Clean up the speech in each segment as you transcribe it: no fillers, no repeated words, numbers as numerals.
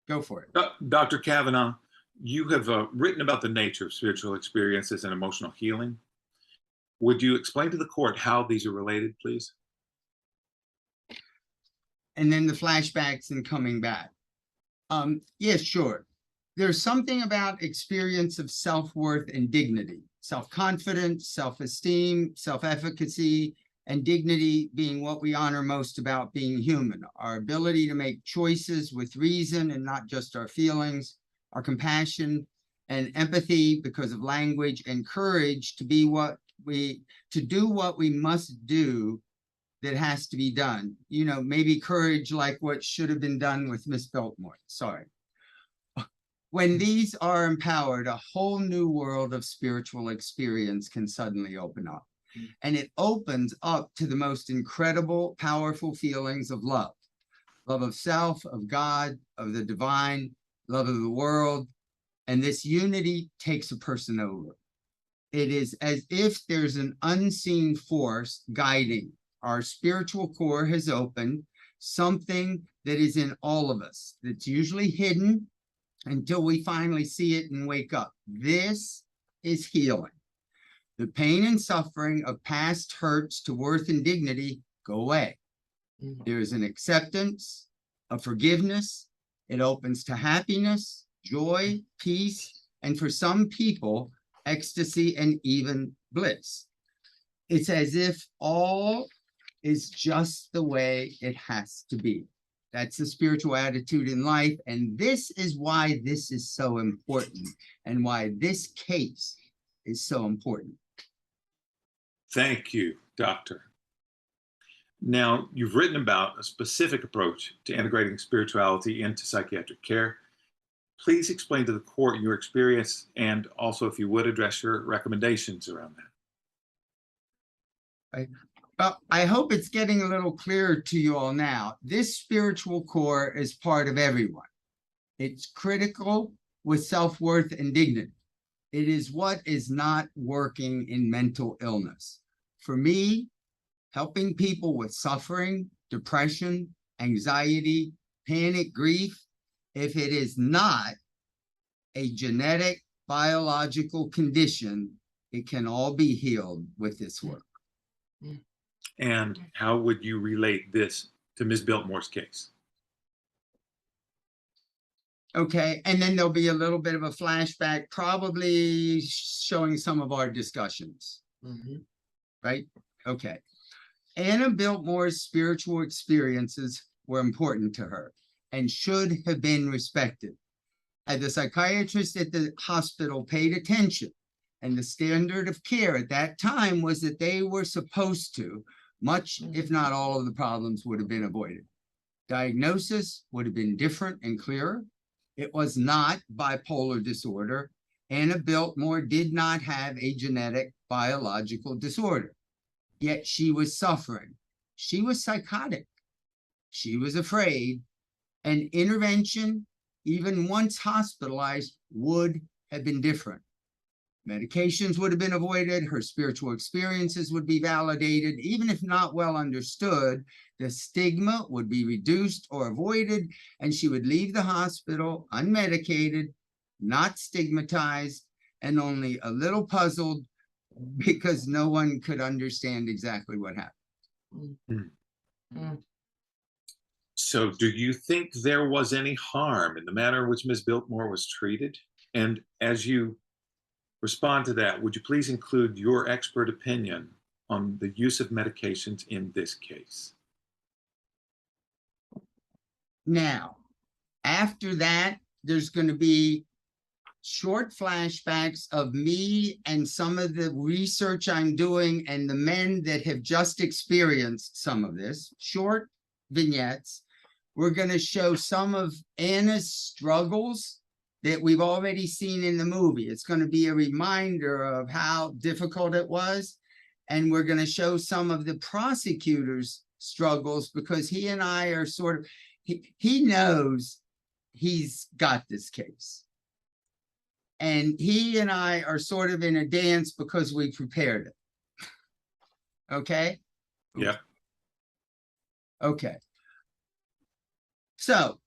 Go for it. Dr. Cavenaugh, you have written about the nature of spiritual experiences and emotional healing. Would you explain to the court how these are related, please? And then the flashbacks and coming back. Yes, sure. There's something about experience of self-worth and dignity, self-confidence, self-esteem, self-efficacy, and dignity being what we honor most about being human. Our ability to make choices with reason and not just our feelings, our compassion and empathy because of language, and courage to do what we must do that has to be done. You know, maybe courage like what should have been done with Miss Biltmore. Sorry. When these are empowered, a whole new world of spiritual experience can suddenly open up. And it opens up to the most incredible, powerful feelings of love. Love of self, of God, of the divine, love of the world. And this unity takes a person over. It is as if there's an unseen force guiding. Our spiritual core has opened something that is in all of us, that's usually hidden until we finally see it and wake up. This is healing. The pain and suffering of past hurts to worth and dignity go away. There is an acceptance, a forgiveness. It opens to happiness, joy, peace, and for some people, ecstasy and even bliss. It's as if all is just the way it has to be. That's the spiritual attitude in life. And this is why this is so important and why this case is so important. Thank you, Doctor. Now, you've written about a specific approach to integrating spirituality into psychiatric care. Please explain to the court your experience and also, if you would, address your recommendations around that. Well, I hope it's getting a little clearer to you all now. This spiritual core is part of everyone. It's critical with self-worth and dignity. It is what is not working in mental illness. For me, helping people with suffering, depression, anxiety, panic, grief, if it is not a genetic, biological condition, it can all be healed with this work. And how would you relate this to Ms. Biltmore's case? Okay, and then there'll be a little bit of a flashback, probably showing some of our discussions. Right? Okay. Anna Biltmore's spiritual experiences were important to her and should have been respected. Had the psychiatrist at the hospital paid attention, and the standard of care at that time was that they were supposed to, much, if not all of the problems would have been avoided. Diagnosis would have been different and clearer. It was not bipolar disorder. Anna Biltmore did not have a genetic biological disorder, yet she was suffering. She was psychotic. She was afraid, and intervention, even once hospitalized, would have been different. Medications would have been avoided. Her spiritual experiences would be validated. Even if not well understood, the stigma would be reduced or avoided, and she would leave the hospital unmedicated, not stigmatized, and only a little puzzled because no one could understand exactly what happened. So do you think there was any harm in the manner in which Ms. Biltmore was treated? And as you respond to that, would you please include your expert opinion on the use of medications in this case? Now, after that, there's going to be short flashbacks of me and some of the research I'm doing and the men that have just experienced some of this, short vignettes. We're going to show some of Anna's struggles that we've already seen in the movie. It's going to be a reminder of how difficult it was. And we're going to show some of the prosecutor's struggles because he and I are sort of, he knows he's got this case. And he and I are sort of in a dance because we prepared it. Okay? Yeah. Okay. So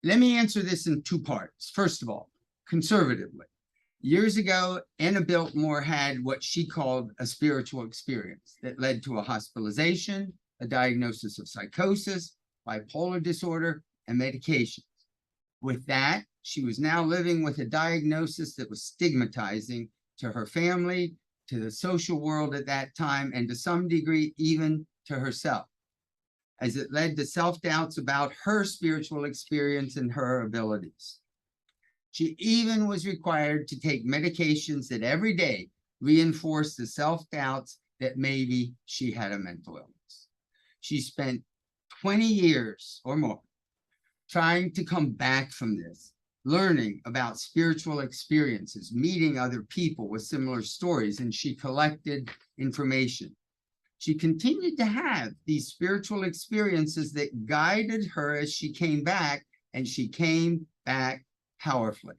Let me answer this in two parts. First of all, conservatively. Years ago, Anna Biltmore had what she called a spiritual experience that led to a hospitalization, a diagnosis of psychosis, bipolar disorder, and medications. With that, she was now living with a diagnosis that was stigmatizing to her family, to the social world at that time, and to some degree, even to herself, as it led to self-doubts about her spiritual experience and her abilities. She even was required to take medications that every day reinforced the self-doubts that maybe she had a mental illness. She spent 20 years or more trying to come back from this, learning about spiritual experiences, meeting other people with similar stories, and she collected information. She continued to have these spiritual experiences that guided her as she came back, and she came back powerfully,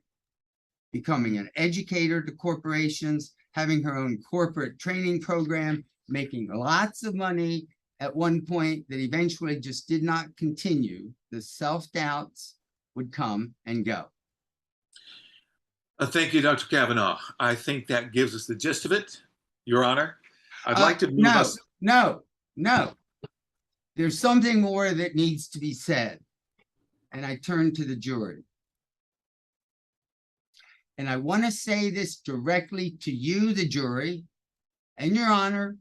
becoming an educator to corporations, having her own corporate training program, making lots of money at one point that eventually just did not continue. The self-doubts would come and go. Thank you, Dr. Cavenaugh. I think that gives us the gist of it, Your Honor. I'd like to move us. No. There's something more that needs to be said. And I turn to the jury. And I want to say this directly to you, the jury, and Your Honor,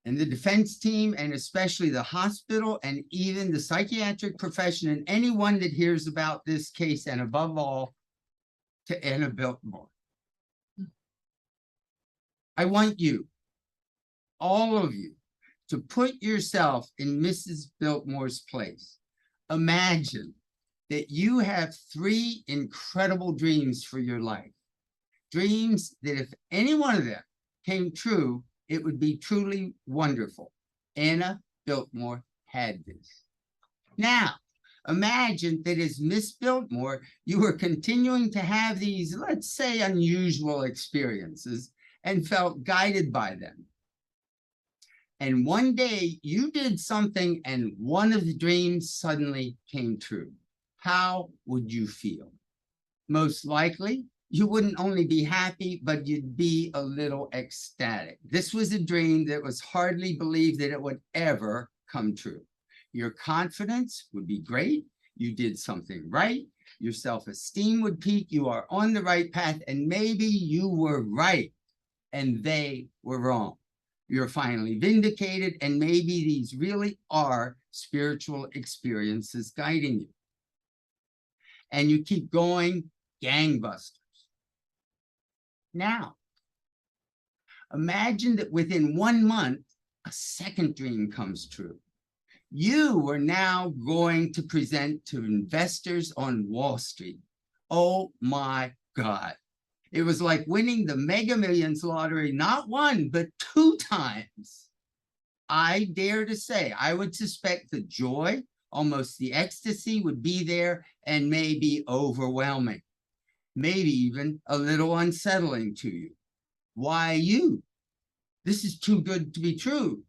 and the defense team, and especially the hospital, and even the psychiatric profession, and anyone that hears about this case, and above all, to Anna Biltmore. I want you, all of you, to put yourself in Mrs. Biltmore's place. Imagine that you have 3 incredible dreams for your life. Dreams that if any one of them came true, it would be truly wonderful. Anna Biltmore had this. Now, imagine that as Miss Biltmore, you were continuing to have these, let's say, unusual experiences and felt guided by them. And one day you did something and one of the dreams suddenly came true. How would you feel? Most likely, you wouldn't only be happy, but you'd be a little ecstatic. This was a dream that was hardly believed that it would ever come true. Your confidence would be great. You did something right. Your self-esteem would peak. You are on the right path, and maybe you were right and they were wrong. You're finally vindicated, and maybe these really are spiritual experiences guiding you. And you keep going gangbusters. Now, imagine that within 1 month, a second dream comes true. You were now going to present to investors on Wall Street. Oh my God. It was like winning the Mega Millions lottery, not 1, but 2 times. I dare to say, I would suspect the joy, almost the ecstasy would be there and maybe overwhelming. Maybe even a little unsettling to you. Why you? This is too good to be true.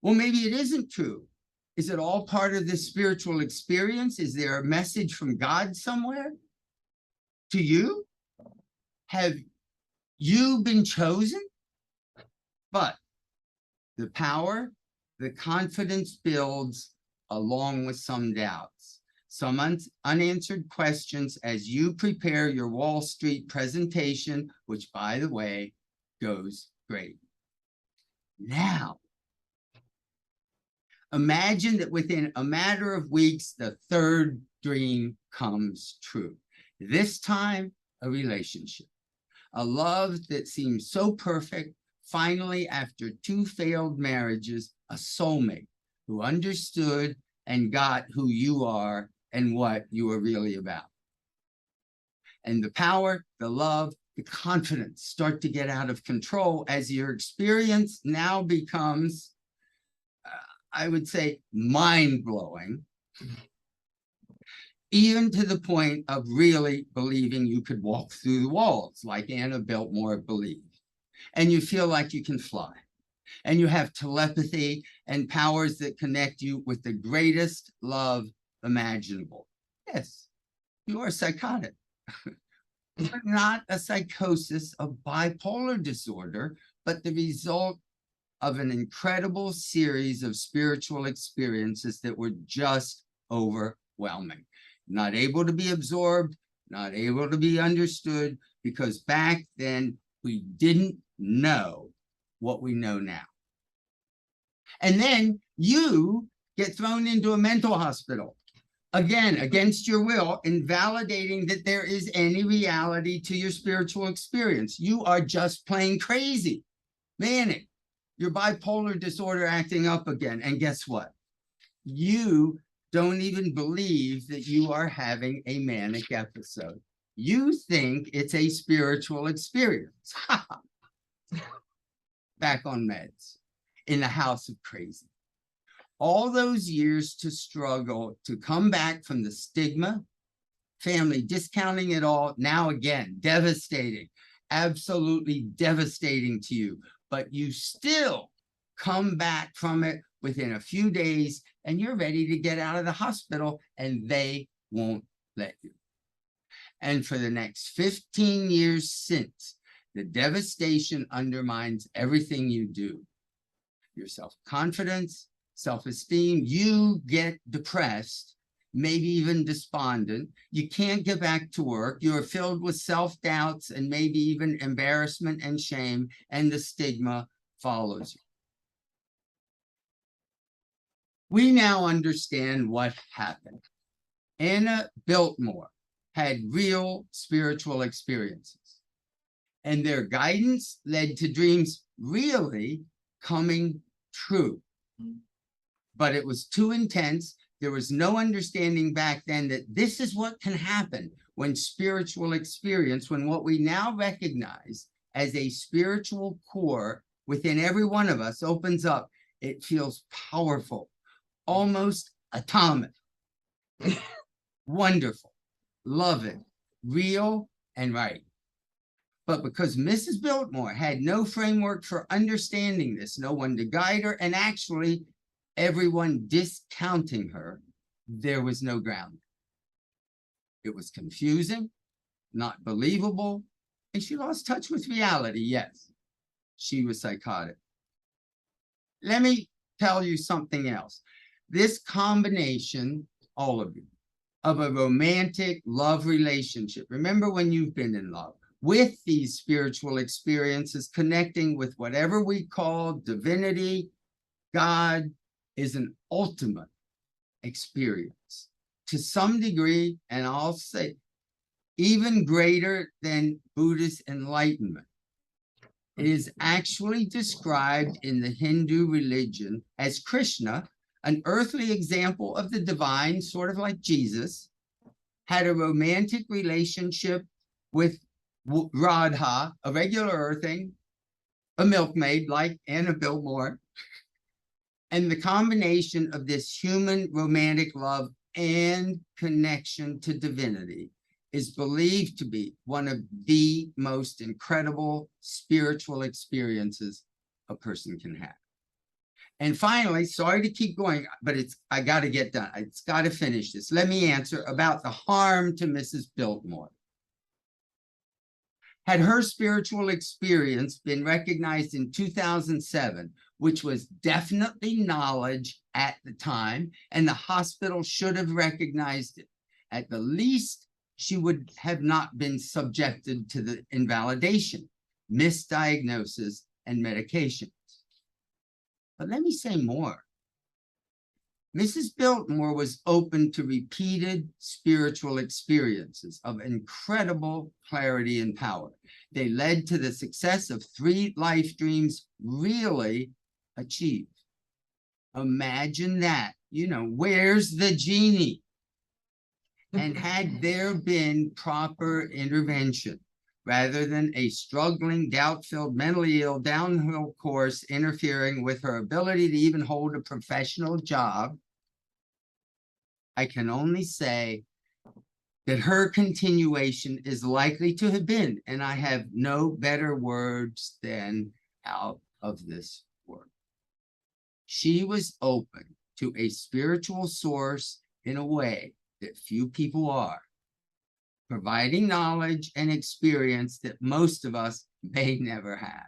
Well, maybe it isn't true. Is it all part of this spiritual experience? Is there a message from God somewhere to you? Have you been chosen? But the power, the confidence builds along with some doubts. Some unanswered questions as you prepare your Wall Street presentation, which, by the way, goes great. Now, imagine that within a matter of weeks, the third dream comes true. This time, a relationship, a love that seems so perfect. Finally, after 2 failed marriages, a soulmate who understood and got who you are and what you are really about. And the power, the love, the confidence start to get out of control as your experience now becomes, I would say, mind-blowing, even to the point of really believing you could walk through the walls like Anna Biltmore believed. And you feel like you can fly. And you have telepathy and powers that connect you with the greatest love imaginable. Yes, You are psychotic. But not a psychosis of bipolar disorder, but the result of an incredible series of spiritual experiences that were just overwhelming. Not able to be absorbed, not able to be understood, because back then we didn't know what we know now. And then you get thrown into a mental hospital. Again, against your will, invalidating that there is any reality to your spiritual experience. You are just plain crazy, manic, your bipolar disorder acting up again. And guess what? You don't even believe that you are having a manic episode. You think it's a spiritual experience. Back on meds in the house of crazy. All those years to struggle to come back from the stigma, family discounting it all, now again, devastating, absolutely devastating to you, but you still come back from it within a few days and you're ready to get out of the hospital and they won't let you. And for the next 15 years since, the devastation undermines everything you do. Your self-confidence, self-esteem, you get depressed, maybe even despondent. You can't get back to work. You're filled with self-doubts and maybe even embarrassment and shame, and the stigma follows you. We now understand what happened. Anna Biltmore had real spiritual experiences, and their guidance led to dreams really coming true. But it was too intense. There was no understanding back then that this is what can happen when spiritual experience, when what we now recognize as a spiritual core within every one of us opens up. It feels powerful, almost atomic, wonderful, loving, real, and right. But because Mrs. Biltmore had no framework for understanding this, no one to guide her, and actually everyone discounting her, there was no ground. It was confusing, not believable, and she lost touch with reality. Yes, she was psychotic. Let me tell you something else. This combination, all of you, of a romantic love relationship. Remember when you've been in love with these spiritual experiences, connecting with whatever we call divinity, God, is an ultimate experience to some degree, and I'll say even greater than Buddhist enlightenment. It is actually described in the Hindu religion as Krishna, an earthly example of the divine, sort of like Jesus, had a romantic relationship with Radha, a regular earthing, a milkmaid like Anna Biltmore. And the combination of this human romantic love and connection to divinity is believed to be one of the most incredible spiritual experiences a person can have. And finally, sorry to keep going, but I got to get done. It's got to finish this. Let me answer about the harm to Mrs. Biltmore. Had her spiritual experience been recognized in 2007, which was definitely knowledge at the time, and the hospital should have recognized it, at the least, she would have not been subjected to the invalidation, misdiagnosis, and medications. But let me say more. Mrs. Biltmore was open to repeated spiritual experiences of incredible clarity and power. They led to the success of 3 life dreams really achieved. Imagine that, where's the genie? And had there been proper intervention, rather than a struggling, doubt-filled, mentally ill downhill course interfering with her ability to even hold a professional job, I can only say that her continuation is likely to have been, and I have no better words than out of this work. She was open to a spiritual source in a way that few people are. providing knowledge and experience that most of us may never have.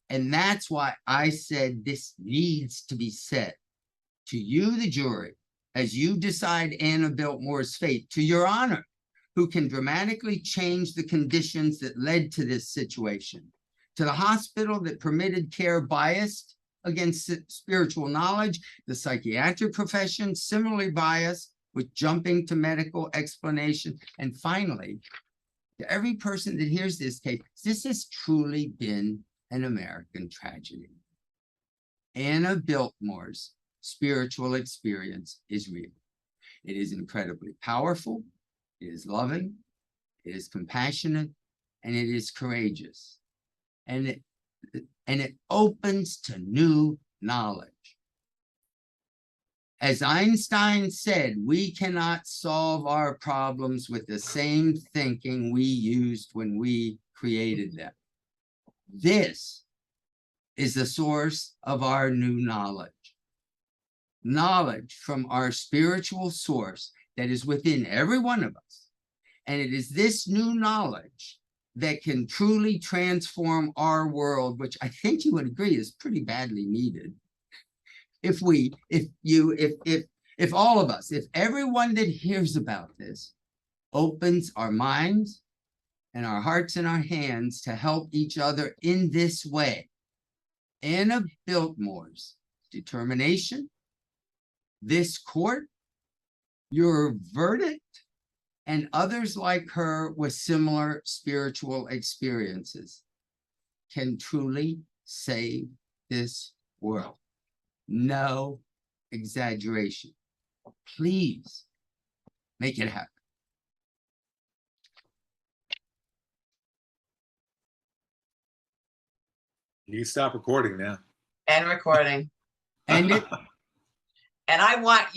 And that's why I said this needs to be said to you, the jury, as you decide Anna Biltmore's fate, to your honor, who can dramatically change the conditions that led to this situation, to the hospital that permitted care biased against spiritual knowledge, the psychiatric profession similarly biased with jumping to medical explanation, and finally, to every person that hears this case, this has truly been an American tragedy. Anna Biltmore's spiritual experience is real. It is incredibly powerful, it is loving, it is compassionate, and it is courageous. And it opens to new knowledge. As Einstein said, we cannot solve our problems with the same thinking we used when we created them. This is the source of our new knowledge. Knowledge from our spiritual source that is within every one of us. And it is this new knowledge that can truly transform our world, which I think you would agree is pretty badly needed. If all of us, if everyone that hears about this opens our minds and our hearts and our hands to help each other in this way, Anna Biltmore's determination, this court, your verdict, and others like her with similar spiritual experiences can truly save this world. No exaggeration. Please make it happen. You can stop recording now. And recording. And it And I want